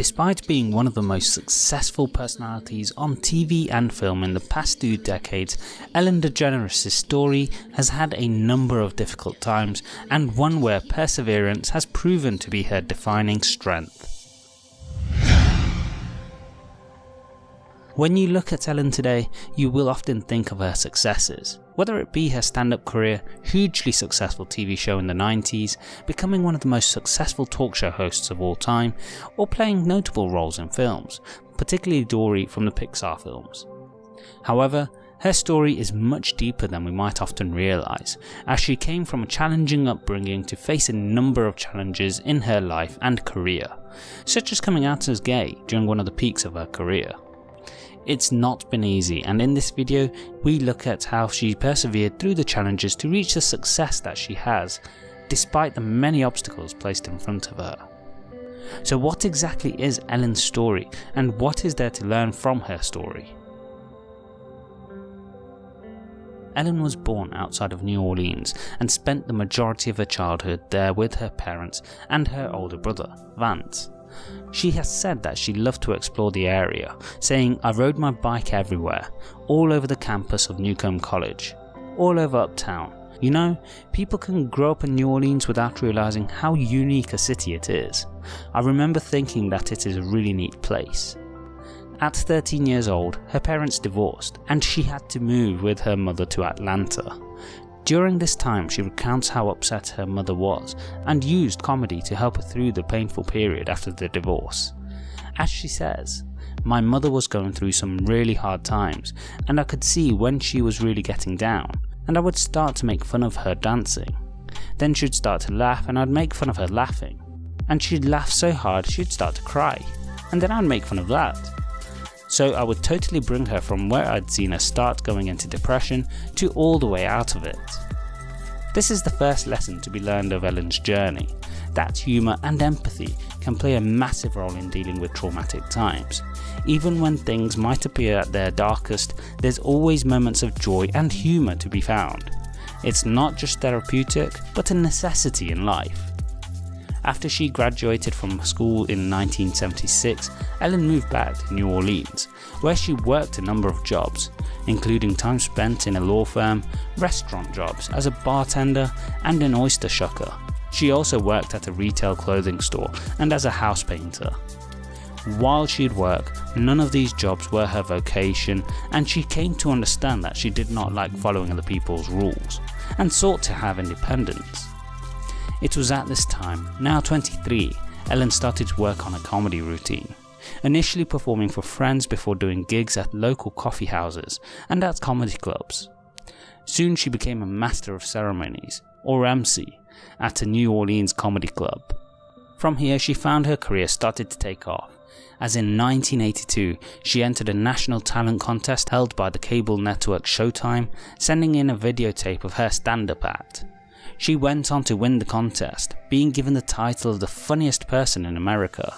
Despite being one of the most successful personalities on TV and film in the past 2 decades, Ellen Degeneres' story has had a number of difficult times, and one where perseverance has proven to be her defining strength. When you look at Ellen today, you will often think of her successes, whether it be her stand-up career, hugely successful TV show in the 90s, becoming one of the most successful talk show hosts of all time, or playing notable roles in films, particularly Dory from the Pixar films. However, her story is much deeper than we might often realise, as she came from a challenging upbringing to face a number of challenges in her life and career, such as coming out as gay during one of the peaks of her career. It's not been easy, and in this video we look at how she persevered through the challenges to reach the success that she has, despite the many obstacles placed in front of her. So what exactly is Ellen's story, and what is there to learn from her story? Ellen was born outside of New Orleans and spent the majority of her childhood there with her parents and her older brother, Vance. She has said that she loved to explore the area, saying, "I rode my bike everywhere, all over the campus of Newcomb College, all over uptown. You know, people can grow up in New Orleans without realising how unique a city it is. I remember thinking that it is a really neat place." At 13 years old, her parents divorced, and she had to move with her mother to Atlanta. During this time, she recounts how upset her mother was and used comedy to help her through the painful period after the divorce. As she says, "My mother was going through some really hard times, and I could see when she was really getting down, and I would start to make fun of her dancing. Then she'd start to laugh and I'd make fun of her laughing. And she'd laugh so hard she'd start to cry, and then I'd make fun of that. So I would totally bring her from where I'd seen her start going into depression to all the way out of it." This is the first lesson to be learned of Ellen's journey, that humour and empathy can play a massive role in dealing with traumatic times. Even when things might appear at their darkest, there's always moments of joy and humour to be found. It's not just therapeutic, but a necessity in life. After she graduated from school in 1976, Ellen moved back to New Orleans, where she worked a number of jobs, including time spent in a law firm, restaurant jobs as a bartender, and an oyster shucker. She also worked at a retail clothing store and as a house painter. While she'd work, none of these jobs were her vocation, and she came to understand that she did not like following other people's rules, and sought to have independence. It was at this time, now 23, Ellen started to work on a comedy routine, initially performing for friends before doing gigs at local coffee houses and at comedy clubs. Soon she became a master of ceremonies, or MC, at a New Orleans comedy club. From here she found her career started to take off, as in 1982 she entered a national talent contest held by the cable network Showtime, sending in a videotape of her stand-up act. She went on to win the contest, being given the title of the funniest person in America.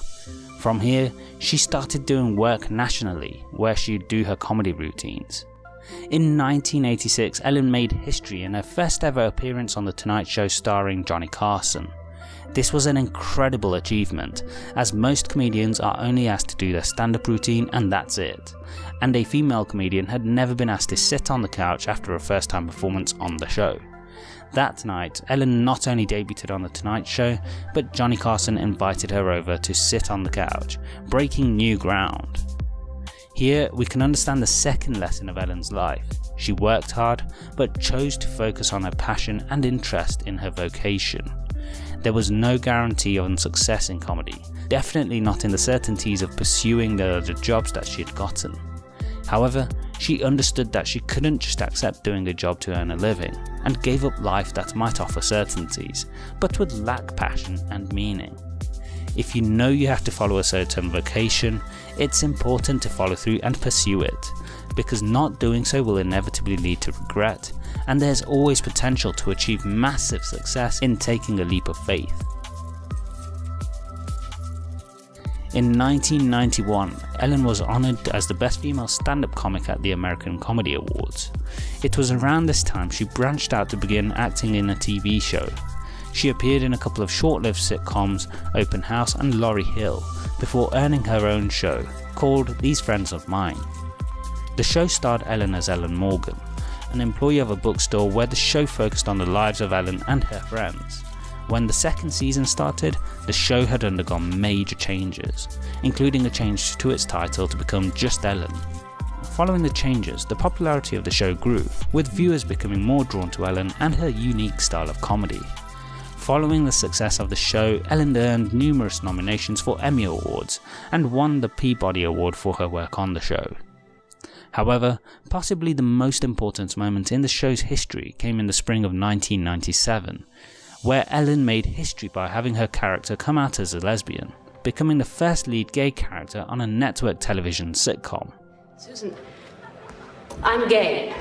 From here, she started doing work nationally, where she'd do her comedy routines. In 1986, Ellen made history in her first ever appearance on The Tonight Show starring Johnny Carson. This was an incredible achievement, as most comedians are only asked to do their stand-up routine and that's it, and a female comedian had never been asked to sit on the couch after a first-time performance on the show. That night, Ellen not only debuted on The Tonight Show, but Johnny Carson invited her over to sit on the couch, breaking new ground. Here we can understand the second lesson of Ellen's life. She worked hard, but chose to focus on her passion and interest in her vocation. There was no guarantee on success in comedy, definitely not in the certainties of pursuing the other jobs that she had gotten. However, she understood that she couldn't just accept doing a job to earn a living, and gave up life that might offer certainties, but would lack passion and meaning. If you know you have to follow a certain vocation, it's important to follow through and pursue it, because not doing so will inevitably lead to regret, and there's always potential to achieve massive success in taking a leap of faith. In 1991, Ellen was honoured as the Best Female Stand-Up Comic at the American Comedy Awards. It was around this time she branched out to begin acting in a TV show. She appeared in a couple of short-lived sitcoms, Open House and Laurie Hill, before earning her own show called These Friends of Mine. The show starred Ellen as Ellen Morgan, an employee of a bookstore where the show focused on the lives of Ellen and her friends. When the second season started, the show had undergone major changes, including a change to its title to become just Ellen. Following the changes, the popularity of the show grew, with viewers becoming more drawn to Ellen and her unique style of comedy. Following the success of the show, Ellen earned numerous nominations for Emmy Awards and won the Peabody Award for her work on the show. However, possibly the most important moment in the show's history came in the spring of 1997, where Ellen made history by having her character come out as a lesbian, becoming the first lead gay character on a network television sitcom. Susan, I'm gay.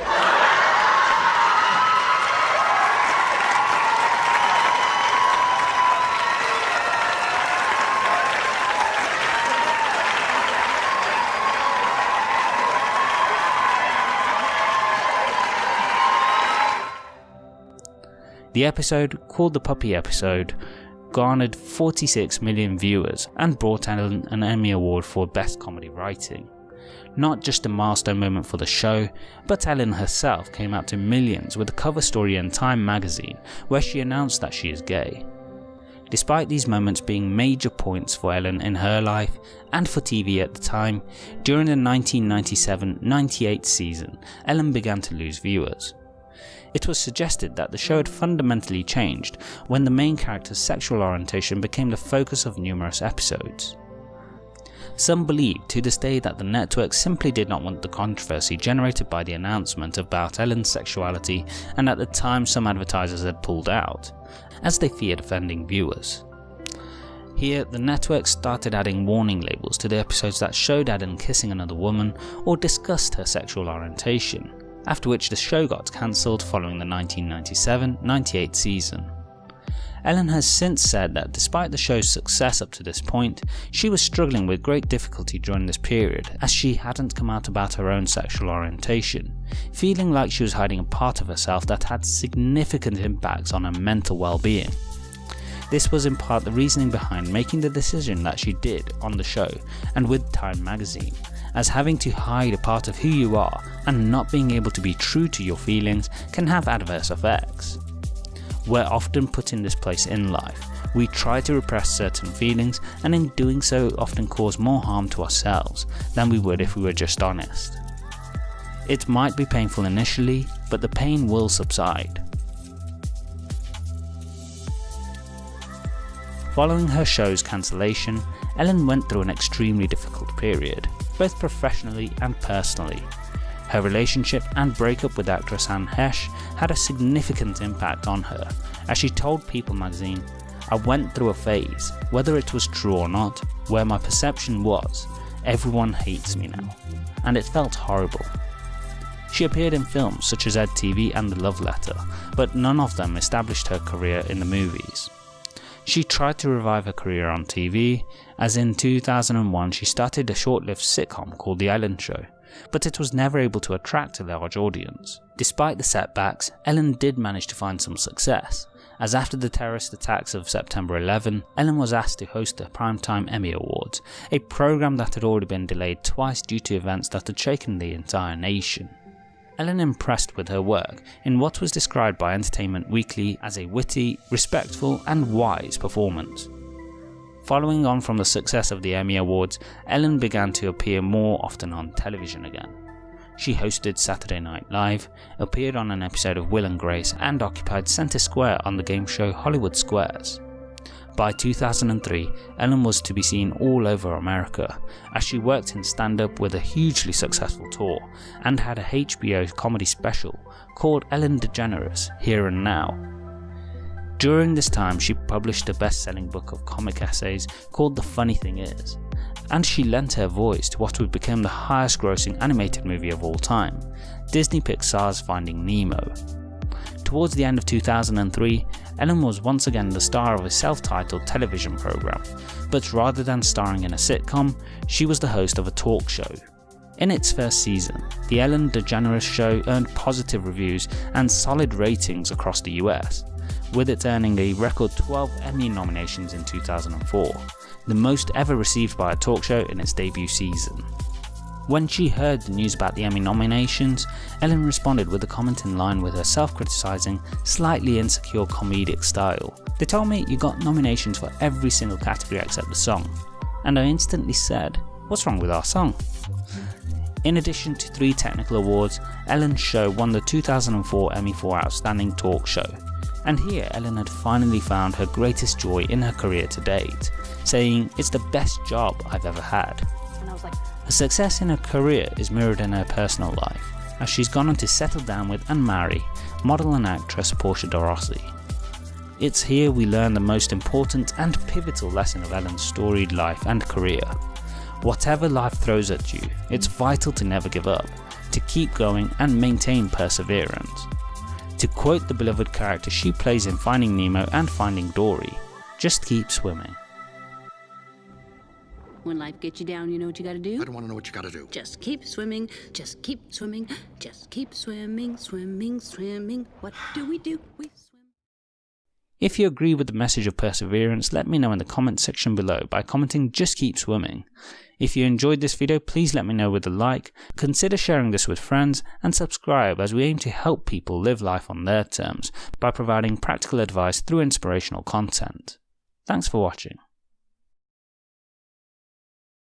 The episode, called the Puppy Episode, garnered 46 million viewers and brought Ellen an Emmy Award for Best Comedy Writing. Not just a milestone moment for the show, but Ellen herself came out to millions with a cover story in Time magazine where she announced that she is gay. Despite these moments being major points for Ellen in her life and for TV at the time, during the 1997-98 season, Ellen began to lose viewers. It was suggested that the show had fundamentally changed when the main character's sexual orientation became the focus of numerous episodes. Some believe to this day that the network simply did not want the controversy generated by the announcement about Ellen's sexuality, and at the time some advertisers had pulled out, as they feared offending viewers. Here, the network started adding warning labels to the episodes that showed Ellen kissing another woman or discussed her sexual orientation, after which the show got cancelled following the 1997-98 season. Ellen has since said that despite the show's success up to this point, she was struggling with great difficulty during this period, as she hadn't come out about her own sexual orientation, feeling like she was hiding a part of herself that had significant impacts on her mental well-being. This was in part the reasoning behind making the decision that she did on the show and with Time magazine, as having to hide a part of who you are and not being able to be true to your feelings can have adverse effects. We're often put in this place in life. We try to repress certain feelings, and in doing so often cause more harm to ourselves than we would if we were just honest. It might be painful initially, but the pain will subside. Following her show's cancellation, Ellen went through an extremely difficult period, both professionally and personally. Her relationship and breakup with actress Anne Heche had a significant impact on her, as she told People magazine, "I went through a phase, whether it was true or not, where my perception was, everyone hates me now, and it felt horrible." She appeared in films such as EdTV and The Love Letter, but none of them established her career in the movies. She tried to revive her career on TV, as in 2001 she started a short-lived sitcom called The Ellen Show, but it was never able to attract a large audience. Despite the setbacks, Ellen did manage to find some success, as after the terrorist attacks of September 11, Ellen was asked to host the Primetime Emmy Awards, a program that had already been delayed twice due to events that had shaken the entire nation. Ellen impressed with her work in what was described by Entertainment Weekly as a witty, respectful and wise performance. Following on from the success of the Emmy Awards, Ellen began to appear more often on television again. She hosted Saturday Night Live, appeared on an episode of Will and Grace, and occupied centre square on the game show Hollywood Squares. By 2003, Ellen was to be seen all over America, as she worked in stand-up with a hugely successful tour, and had a HBO comedy special called Ellen Degeneres, Here and Now. During this time, she published a best-selling book of comic essays called The Funny Thing Is, and she lent her voice to what would become the highest-grossing animated movie of all time, Disney Pixar's Finding Nemo. Towards the end of 2003, Ellen was once again the star of a self-titled television program, but rather than starring in a sitcom, she was the host of a talk show. In its first season, The Ellen Degeneres Show earned positive reviews and solid ratings across the US, with it earning a record 12 Emmy nominations in 2004, the most ever received by a talk show in its debut season. When she heard the news about the Emmy nominations, Ellen responded with a comment in line with her self-criticising, slightly insecure comedic style. "They told me you got nominations for every single category except the song, and I instantly said, what's wrong with our song?" In addition to 3 technical awards, Ellen's show won the 2004 Emmy for Outstanding Talk Show. And here Ellen had finally found her greatest joy in her career to date, saying, "It's the best job I've ever had." And I was like, Her success in her career is mirrored in her personal life, as she's gone on to settle down with and marry model and actress Portia de Rossi. It's here we learn the most important and pivotal lesson of Ellen's storied life and career. Whatever life throws at you, it's vital to never give up, to keep going and maintain perseverance. To quote the beloved character she plays in Finding Nemo and Finding Dory, just keep swimming. when life gets you down, you know what you gotta do? I don't want to know what you gotta do. Just keep swimming, just keep swimming, just keep swimming, swimming, swimming. What do? We swim. If you agree with the message of perseverance, let me know in the comment section below by commenting "just keep swimming." If you enjoyed this video, please let me know with a like, consider sharing this with friends, and subscribe as we aim to help people live life on their terms by providing practical advice through inspirational content. Thanks for watching.